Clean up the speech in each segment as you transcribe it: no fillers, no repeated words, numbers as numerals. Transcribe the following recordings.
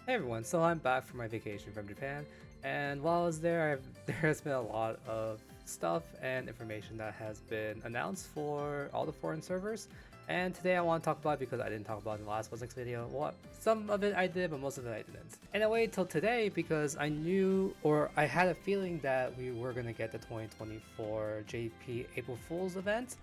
Hey everyone, so I'm back from my vacation from Japan, and while I was there, there has been a lot of stuff and information that has been announced for all the foreign servers, and today I want to talk about it because I didn't talk about it in the last What's video. Well, some of it I did, but most of it I didn't. And I waited till today because I knew, or I had a feeling that we were going to get the 2024 JP April Fool's event,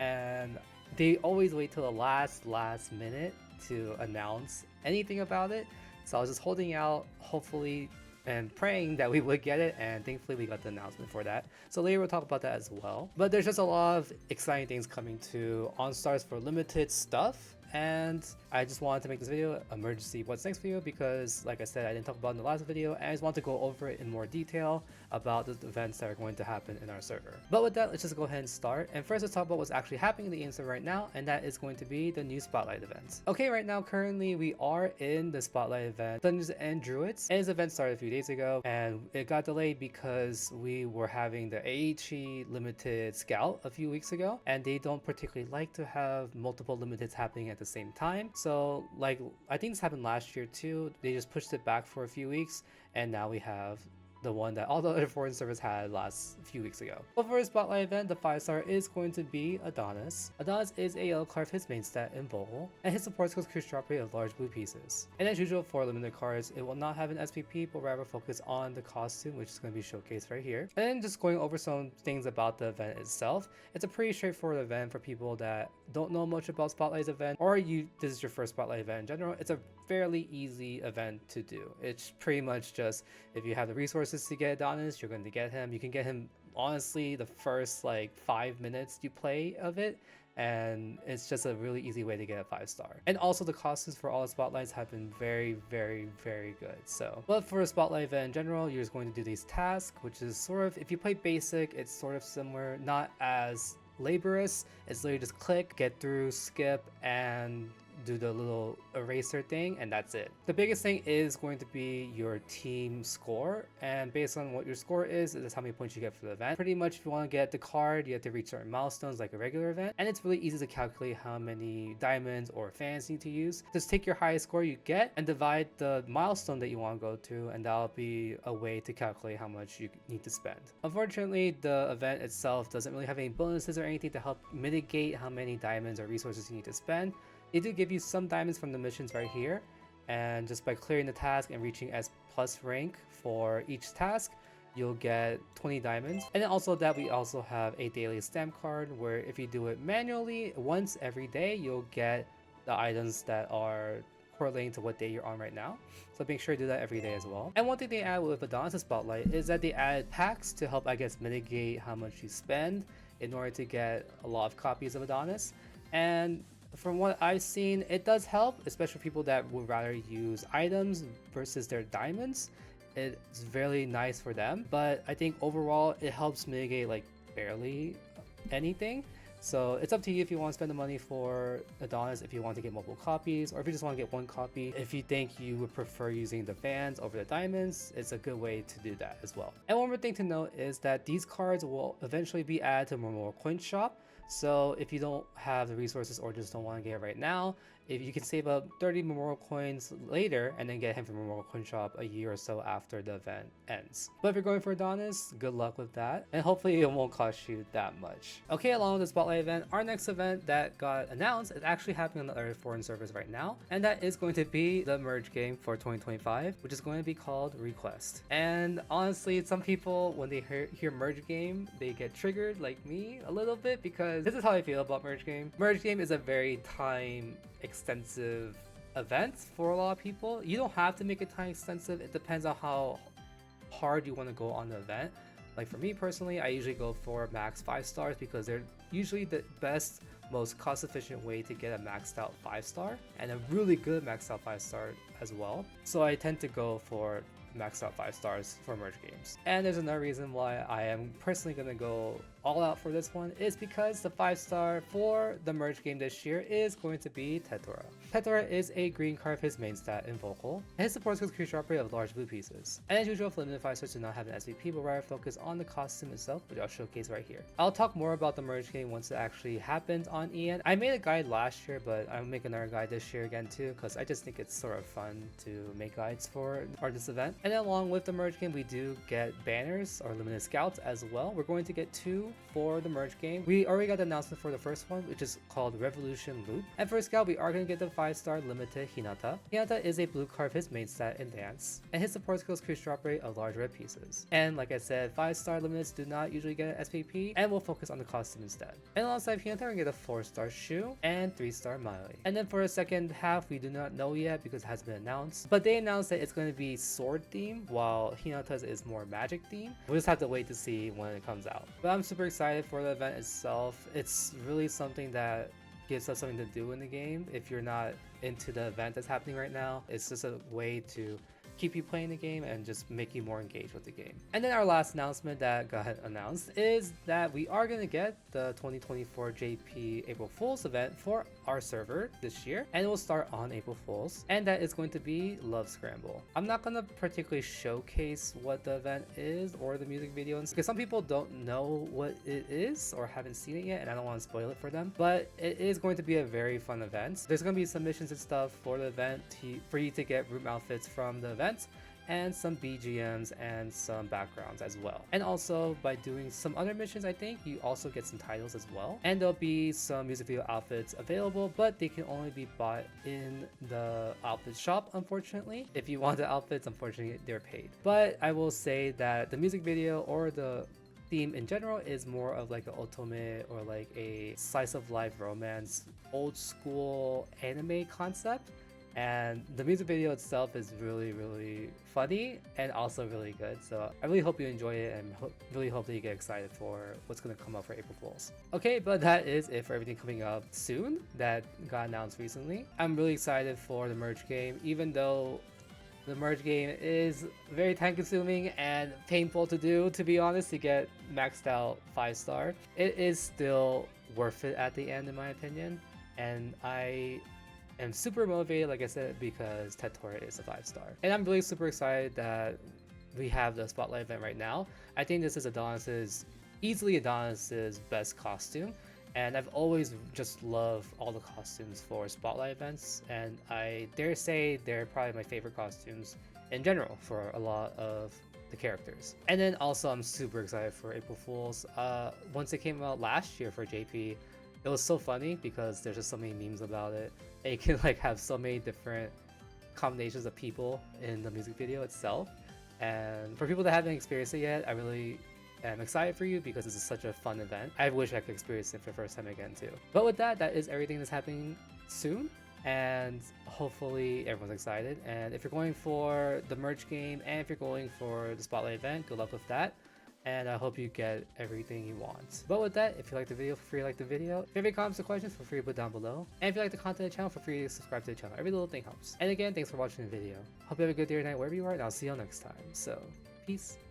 and they always wait till the last minute to announce anything about it. So I was just holding out, hopefully, and praying that we would get it, and thankfully we got the announcement for that. So later we'll talk about that as well. But there's just a lot of exciting things coming to Enstars for limited stuff, and I just wanted to make this video emergency what's next video because, like I said, I didn't talk about it in the last video, and I just want to go over it in more detail about the events that are going to happen in our server. But with that, let's just go ahead and start. And first, let's talk about what's actually happening in the Enstars right now, and that is going to be the new Spotlight event. Okay, right now, currently, we are in the Spotlight event, Dungeons and Druids. And this event started a few days ago, and it got delayed because we were having the AHE limited scout a few weeks ago, and they don't particularly like to have multiple limiteds happening at the same time. So like, I think this happened last year too. They just pushed it back for a few weeks, and now we have the one that all the other foreign servers had last few weeks ago. But for a Spotlight event, the 5-star is going to be Adonis. Adonis is a yellow card of his main stat in Vogel, and his support skills creates drop rate of large blue pieces. And as usual for limited cards, it will not have an SPP, but rather focus on the costume, which is going to be showcased right here. And then just going over some things about the event itself. It's a pretty straightforward event for people that don't know much about Spotlight's event, or this is your first Spotlight event in general. It's a fairly easy event to do. It's pretty much just, if you have the resources to get Adonis, you're going to get him. You can get him honestly the first like 5 minutes you play of it, and it's just a really easy way to get a 5-star. And also the costumes for all the Spotlights have been very good. So, but for a Spotlight event in general, you're just going to do these tasks, which is sort of, if you play basic, it's sort of similar, not as laborious. It's literally just click, get through, skip, and do the little eraser thing, and that's it. The biggest thing is going to be your team score, and based on what your score is how many points you get for the event. Pretty much, if you want to get the card, you have to reach certain milestones like a regular event, and it's really easy to calculate how many diamonds or fans you need to use. Just take your highest score you get and divide the milestone that you want to go to, and that'll be a way to calculate how much you need to spend. Unfortunately, the event itself doesn't really have any bonuses or anything to help mitigate how many diamonds or resources you need to spend. They do give you some diamonds from the missions right here, and just by clearing the task and reaching S+ rank for each task, you'll get 20 diamonds. And then also that we also have a daily stamp card where if you do it manually once every day, you'll get the items that are correlating to what day you're on right now. So make sure to do that every day as well. And one thing they add with Adonis Spotlight is that they added packs to help, I guess, mitigate how much you spend in order to get a lot of copies of Adonis. And from what I've seen, it does help, especially people that would rather use items versus their diamonds. It's very nice for them, but I think overall it helps mitigate like barely anything. So it's up to you if you want to spend the money for Adonis, if you want to get multiple copies, or if you just want to get one copy. If you think you would prefer using the fans over the diamonds, it's a good way to do that as well. And one more thing to note is that these cards will eventually be added to Memorial Coin Shop. So if you don't have the resources or just don't want to get it right now, if you can save up 30 Memorial Coins later and then get him from Memorial Coin Shop a year or so after the event ends. But if you're going for Adonis, good luck with that, and hopefully it won't cost you that much. Okay, along with the Spotlight event, our next event that got announced is actually happening on the other foreign servers right now, and that is going to be the merge game for 2025, which is going to be called Request. And honestly, some people, when they hear merge game, they get triggered like me a little bit, because this is how I feel about merge game. Merge game is a very time extensive event for a lot of people. You don't have to make it time extensive. It depends on how hard you want to go on the event. Like for me personally, I usually go for max 5 stars because they're usually the best, most cost efficient way to get a maxed out 5-star, and a really good maxed out 5-star as well. So I tend to go for maxed out 5 stars for merge games. And there's another reason why I am personally going to go all out for this one, is because the 5-star for the merge game this year is going to be Tetora. Tetora is a green card of his main stat in Vocal, and his support skills creature operate of large blue pieces. And as usual, for limited 5-stars do not have an SVP, but rather focus on the costume itself, which I'll showcase right here. I'll talk more about the merge game once it actually happens on EN. I made a guide last year, but I'll make another guide this year again too, because I just think it's sort of fun to make guides for this event. And then along with the merge game, we do get banners or limited scouts as well. We're going to get 2 for the merge game. We already got the announcement for the first one, which is called Revolution Loop. And for scout, we are going to get the 5-star limited Hinata. Hinata is a blue card of his main stat in Dance, and his support skills creature operate of large red pieces. And like I said, 5-star limiteds do not usually get an SPP, and we'll focus on the costume instead. And alongside Hinata, we're going to get a 4-star Shu and 3-star Miley. And then for the second half, we do not know yet because it hasn't been announced, but they announced that it's going to be sword themed, while Hinata's is more magic themed. We'll just have to wait to see when it comes out. But I'm super excited for the event itself. It's really something that gives us something to do in the game. If you're not into the event that's happening right now, it's just a way to keep you playing the game and just make you more engaged with the game. And then our last announcement that got announced is that we are going to get the 2024 JP April Fool's event for our server this year, and it will start on April Fool's, and that is going to be Love Scramble. I'm not going to particularly showcase what the event is or the music video because some people don't know what it is or haven't seen it yet, and I don't want to spoil it for them, but it is going to be a very fun event. There's going to be some missions and stuff for the event for you to get room outfits from the event, and some BGMs and some backgrounds as well. And also by doing some other missions, I think you also get some titles as well. And there'll be some music video outfits available, but they can only be bought in the outfit shop, unfortunately. If you want the outfits, unfortunately they're paid. But I will say that the music video or the theme in general is more of like an otome or like a slice of life romance, old school anime concept. And the music video itself is really funny and also really good. So I really hope you enjoy it and really hope that you get excited for what's going to come up for April Fools. Okay, but that is it for everything coming up soon that got announced recently. I'm really excited for the merge game, even though the merge game is very time consuming and painful to do, to be honest, to get maxed out 5-star. It is still worth it at the end in my opinion, and I am super motivated, like I said, because Tetora is a 5-star. And I'm really super excited that we have the Spotlight event right now. I think this is easily Adonis's best costume. And I've always just loved all the costumes for Spotlight events. And I dare say they're probably my favorite costumes in general for a lot of the characters. And then also I'm super excited for April Fools. Once it came out last year for JP, it was so funny because there's just so many memes about it. And you can like have so many different combinations of people in the music video itself. And for people that haven't experienced it yet, I really am excited for you because this is such a fun event. I wish I could experience it for the first time again too. But with that is everything that's happening soon. And hopefully everyone's excited. And if you're going for the merge game and if you're going for the Spotlight event, good luck with that. And I hope you get everything you want. But with that, if you like the video, feel free to like the video. If you have any comments or questions, feel free to put down below. And if you like the content of the channel, feel free to subscribe to the channel. Every little thing helps. And again, thanks for watching the video. Hope you have a good day or night wherever you are, and I'll see you all next time. So, peace.